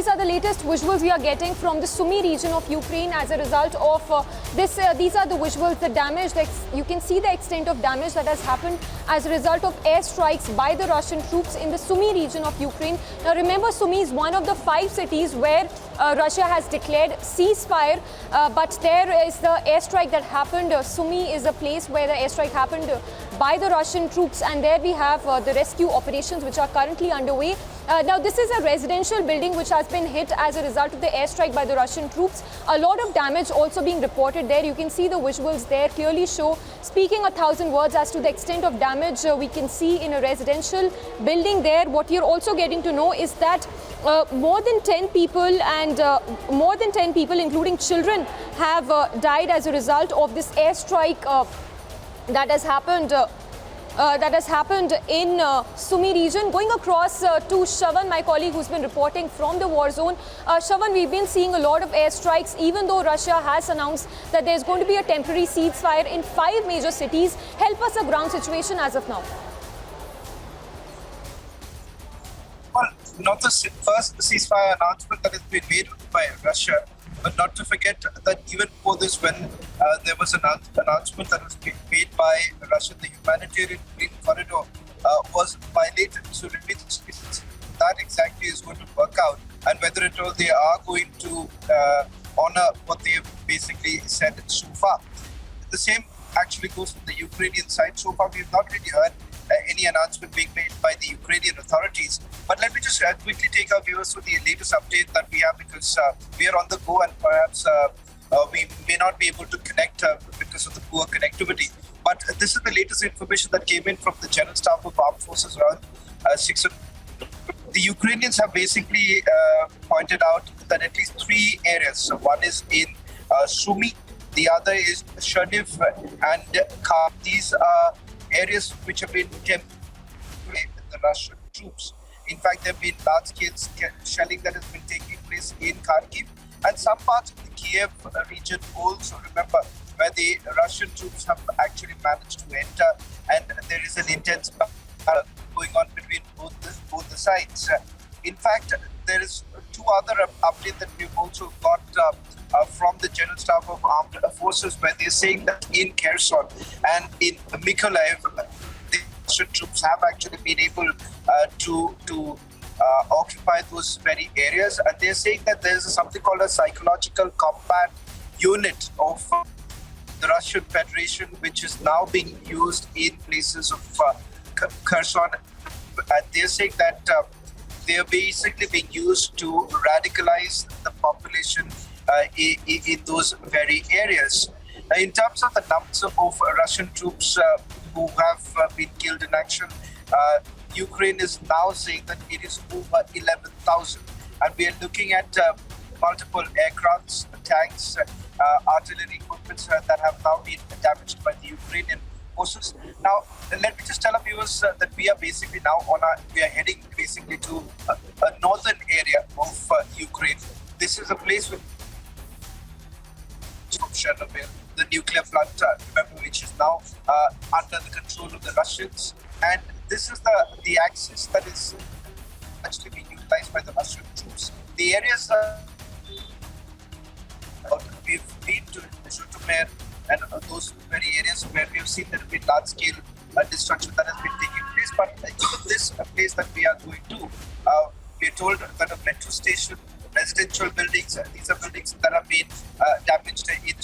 these are the latest visuals we are getting from the Sumy region of Ukraine as a result of this. These are the visuals, the damage. You can see the extent of damage that has happened as a result of airstrikes by the Russian troops in the Sumy region of Ukraine. Now remember, Sumy is one of the 5 cities where Russia has declared ceasefire, but there is the airstrike that happened. Sumy is a place where the airstrike happened by the Russian troops, and there we have the rescue operations which are currently underway. Now this is a residential building which has been hit as a result of the airstrike by the Russian troops. A lot of damage also being reported there. You can see the visuals there clearly show, speaking 1,000 words as to the extent of damage we can see in a residential building there. What you're also getting to know is that more than 10 people including children have died as a result of this airstrike that has happened in Sumy region. Going across to Shravan, my colleague who's been reporting from the war zone. Shravan, we've been seeing a lot of airstrikes, even though Russia has announced that there's going to be a temporary ceasefire in 5 major cities. Help us a ground situation as of now. Well, not the first ceasefire announcement that has been made by Russia, but not to forget that even before this, when there was an announcement that was made by Russia, the humanitarian green corridor was violated. So that exactly is going to work out, and whether at all they are going to honor what they have basically said so far. The same actually goes for the Ukrainian side. So far, we have not really heard any announcement being made by the Ukrainian authorities. But let me just quickly take our viewers through the latest update that we have, because we are on the go and perhaps we may not be able to connect because of the poor connectivity. But this is the latest information that came in from the General Staff of Armed Forces around 6 o'clock. The Ukrainians have basically pointed out that at least 3 areas. So one is in Sumy, the other is Cherniv and Kharkiv. These are areas which have been kept with the Russian troops. In fact, there have been large-scale shelling that has been taking place in Kharkiv and some parts of the Kiev region also. Remember, where the Russian troops have actually managed to enter, and there is an intense battle going on between both the sides. In fact, there is 2 other updates that we've also got from the General Staff of Armed Forces, where they're saying that in Kherson and in Mykolaiv, the Russian troops have actually been able to occupy those very areas. And they're saying that there's something called a psychological combat unit of the Russian Federation, which is now being used in places of Kherson. And they're saying that they are basically being used to radicalize the population in those very areas. In terms of the numbers of Russian troops who have been killed in action, Ukraine is now saying that it is over 11,000. And we are looking at multiple aircrafts, tanks, artillery equipment that have now been damaged by the Ukrainian forces. Now, let me just tell our viewers that we are basically now we are heading basically to a northern area of Ukraine. This is a place with Chernobyl, the nuclear plant, remember, which is now under the control of the Russians. And this is the axis that is actually being utilized by the Russian troops. The areas we've been to Sumy and those very areas where we have seen there have been large-scale destruction that has been taking place. But even this place that we are going to, we are told that a metro station, residential buildings, these are buildings that have been damaged in